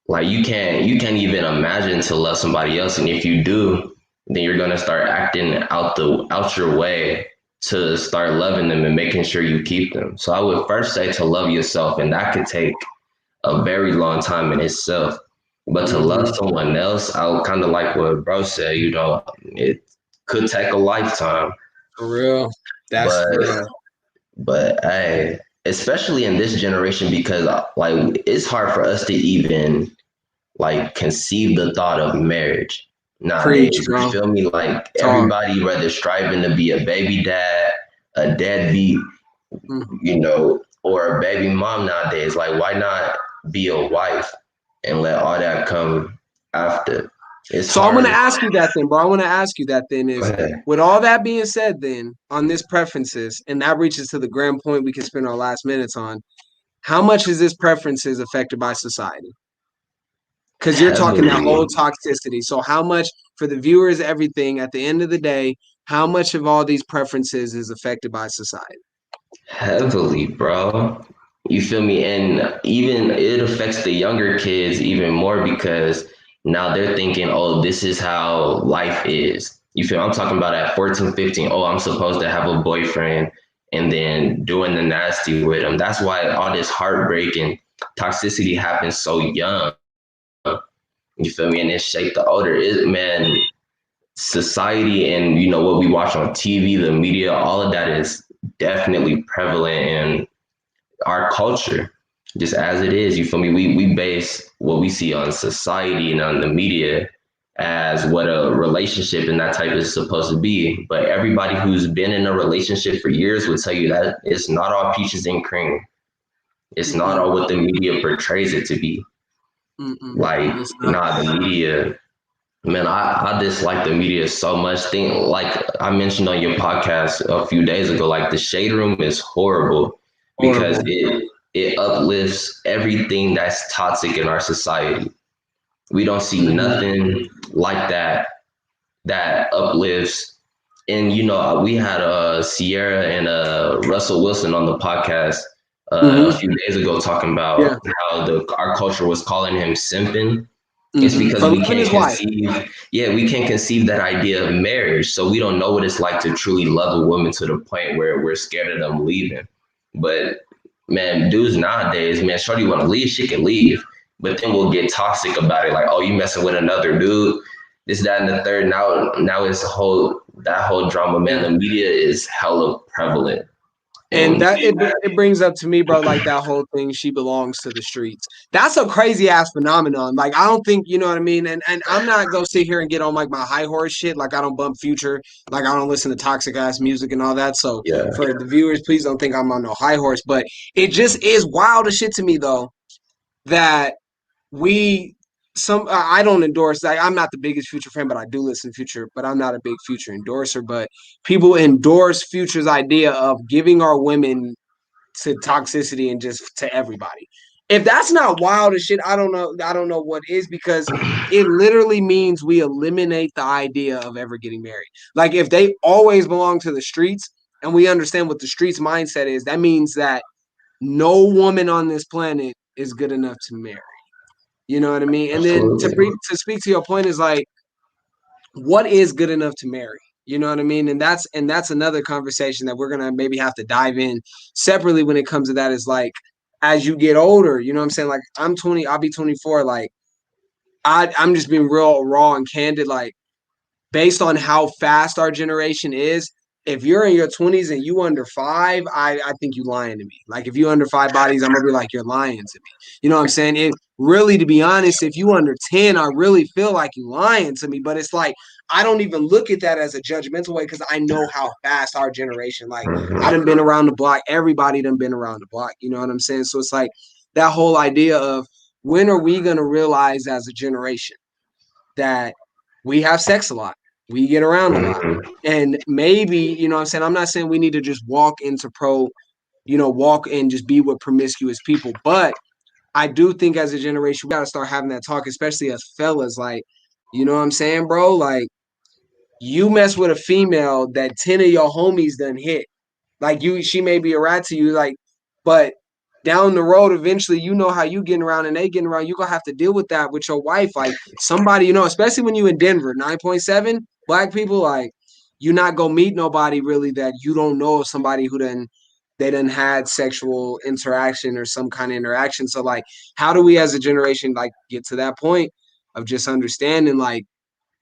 like you can't even imagine to love somebody else. And if you do, then you're gonna start acting out your way to start loving them and making sure you keep them. So I would first say to love yourself, and that could take a very long time in itself. But to love someone else, I would kind of like what bro said, it could take a lifetime.
For real. That's
But
real.
but hey, especially in this generation, because like it's hard for us to even like conceive the thought of marriage nowadays.
Preach,
You
bro.
feel me? Like
Talk.
everybody rather striving to be a baby dad, a deadbeat,
Mm.
or a baby mom nowadays. Like, why not be a wife and let all that come after? It's
So I'm going
hard.
to ask you that then, bro. I want to ask you that then
Go
is,
ahead.
with all that being said then, on this preferences, and that reaches to the grand point we can spend our last minutes on, how much is this preferences affected by society? Because you're talking that
Heavily,
whole toxicity. So how much, for the viewers, everything, at the end of the day, how much of all these preferences is affected by society?
heavily, bro. You feel me? And even it affects the younger kids even more because now they're thinking, oh, this is how life is. You feel I'm talking about at 14, 15. Oh, I'm supposed to have a boyfriend and then doing the nasty with them. That's why all this heartbreak and toxicity happens so young. You feel me? And it shaped the older man. Society and what we watch on TV, the media, all of that is definitely prevalent in our culture, just as it is. You feel me? We base what we see on society and on the media as what a relationship and that type is supposed to be. But everybody who's been in a relationship for years will tell you that it's not all peaches and cream. It's not all what the media portrays it to be. Like, nah, the media, man, I dislike the media so much. Like I mentioned on your podcast a few days ago, like the shade room is horrible because it uplifts everything that's toxic in our society. We don't see nothing like that uplifts. And we had Sierra and Russell Wilson on the podcast a few days ago talking about how our culture was calling him simping. It's because we can't conceive. Yeah, we can't conceive that idea of marriage, so we don't know what it's like to truly love a woman to the point where we're scared of them leaving. But man, dudes nowadays, man, shorty want to leave, she can leave, but then we'll get toxic about it, like, oh, you messing with another dude, this, that, and the third. Now it's that whole drama, man. The media is hella prevalent.
And that it brings up to me, bro, like that whole thing, she belongs to the streets. That's a crazy ass phenomenon. Like, I don't think, you know what I mean? And I'm not gonna sit here and get on like my high horse shit. Like, I don't bump Future. Like, I don't listen to toxic ass music and all that. So for the viewers, please don't think I'm on no high horse. But it just is wild as shit to me though that I don't endorse. Like, I'm not the biggest Future fan, but I do listen to Future. But I'm not a big Future endorser. But people endorse Future's idea of giving our women to toxicity and just to everybody. If that's not wild as shit, I don't know. I don't know what is, because it literally means we eliminate the idea of ever getting married. Like, if they always belong to the streets and we understand what the streets mindset is, that means that no woman on this planet is good enough to marry. You know what I mean? And then to speak to your point is like, what is good enough to marry? You know what I mean? And that's another conversation that we're gonna maybe have to dive in separately when it comes to that. Is like, as you get older, you know what I'm saying? Like, I'm 20, I'll be 24. Like, I'm just being real raw and candid. Like, based on how fast our generation is, if you're in your 20s and you under 5, I think you lying to me. Like, if you under 5 bodies, I'm gonna be like, you're lying to me. You know what I'm saying? It really, to be honest, if you under 10, I really feel like you lying to me. But it's like, I don't even look at that as a judgmental way, because I know how fast our generation, like, I done been around the block. Everybody done been around the block. You know what I'm saying? So it's like that whole idea of, when are we gonna realize as a generation that we have sex a lot? We get around a lot. And maybe, you know what I'm saying? I'm not saying we need to just walk into walk and just be with promiscuous people. But I do think as a generation, we got to start having that talk, especially as fellas. Like, you know what I'm saying, bro? Like, you mess with a female that 10 of your homies done hit. Like, she may be a rat to you, like, but down the road, eventually, you know how you getting around and they getting around. You're gonna have to deal with that with your wife. Like, somebody, especially when you in Denver, 9.7 black people, like, you not gonna meet nobody really that you don't know, somebody who they done had sexual interaction or some kind of interaction. So, like, how do we as a generation, like, get to that point of just understanding, like,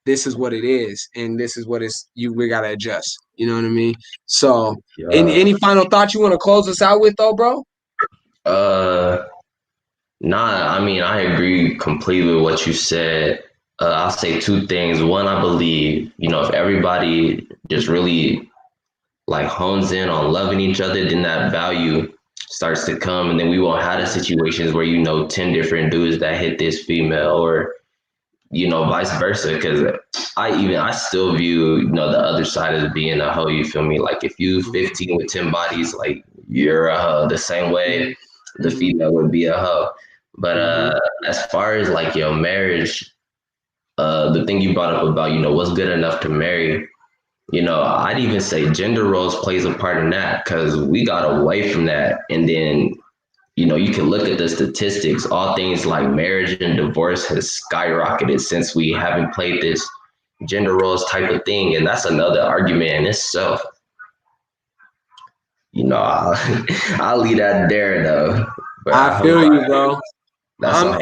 this is what it is, and this is what we gotta adjust. You know what I mean? So, any final thoughts you want to close us out with, though, bro?
Nah, I mean, I agree completely with what you said. I'll say two things. One, I believe, if everybody just really like hones in on loving each other, then that value starts to come, and then we won't have the situations where 10 different dudes that hit this female, or vice versa. Because I still view the other side as being a hoe. You feel me? Like, if you 15 with 10 bodies, like, you're a hoe. The same way the female would be a hoe. But as far as like your marriage, the thing you brought up about what's good enough to marry, I'd even say gender roles plays a part in that, because we got away from that. And then you can look at the statistics. All things like marriage and divorce has skyrocketed since we haven't played this gender roles type of thing. And that's another argument in itself. I'll leave that there though. But I
I
hope
feel you, bro.
that's all.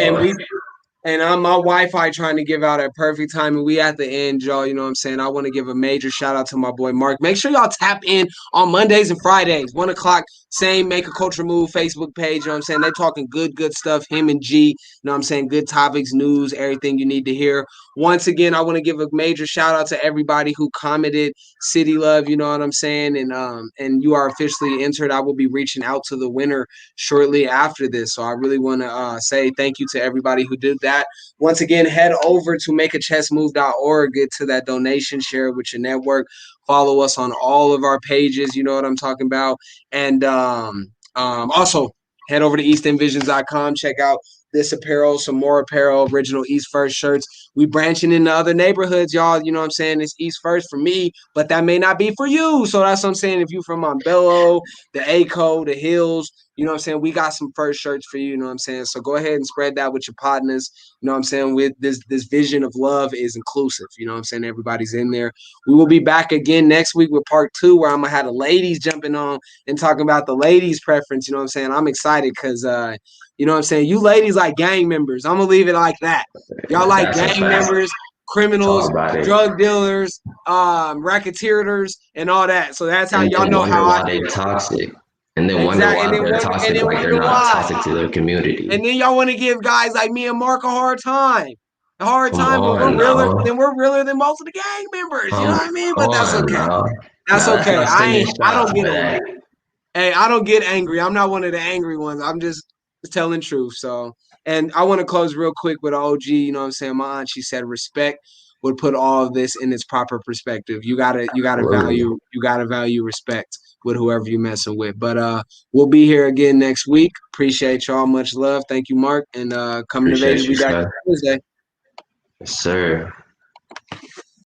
I'm my Wi-Fi trying to give out at perfect time, and we at the end, y'all. You know what I'm saying? I want to give a major shout out to my boy Mark. Make sure y'all tap in on Mondays and Fridays, 1 o'clock. Same Make a Culture Move Facebook page. You know what I'm saying? They talking good stuff. Him and G. You know what I'm saying? Good topics, news, everything you need to hear. Once again, I want to give a major shout out to everybody who commented City Love. You know what I'm saying? And you are officially entered. I will be reaching out to the winner shortly after this. So I really want to say thank you to everybody who did that. Once again, head over to makeachessmove.org, get to that donation, share it with your network, follow us on all of our pages. You know what I'm talking about. And also head over to eastendvisions.com, check out this apparel, some more apparel, original East First shirts. We branching into other neighborhoods, y'all. You know what I'm saying? It's East First for me, but that may not be for you. So that's what I'm saying. If you from Montbello, the ACO, the Hills, you know what I'm saying? We got some first shirts for you, you know what I'm saying? So go ahead and spread that with your partners. You know what I'm saying? With this vision of love is inclusive. You know what I'm saying? Everybody's in there. We will be back again next week with part 2, where I'm gonna have the ladies jumping on and talking about the ladies' preference. You know what I'm saying? I'm excited because you know what I'm saying? You ladies like gang members. I'm gonna leave it like that. Y'all like
That's a
gang
fact.
members,
Talk
criminals,
about it.
drug dealers, racketeers, and all that. So that's how
And
y'all
then
know
wonder
how I
why they're
feel.
toxic. And then wonder
Exactly.
why they're toxic, like they're
Wonder
not
why.
toxic to their community.
And then y'all want to give guys like me and Mark a hard time.
Come
When
on now.
we're realer than most of the gang members. You know
Come
what I mean? But that's
on
okay.
now.
That's
Now let's
okay.
not send in
I
shots
don't get
for
on
that.
that. Hey, I don't get angry. I'm not one of the angry ones. I'm just telling truth. So, and I want to close real quick with OG. You know what I'm saying? My aunt, she said respect would put all of this in its proper perspective.
Absolutely.
You gotta value respect with whoever you messing with. But we'll be here again next week. Appreciate y'all. Much love. Thank you, Mark. And coming of age
Appreciate
will
you,
be back
sir.
Thursday.
Yes, sir.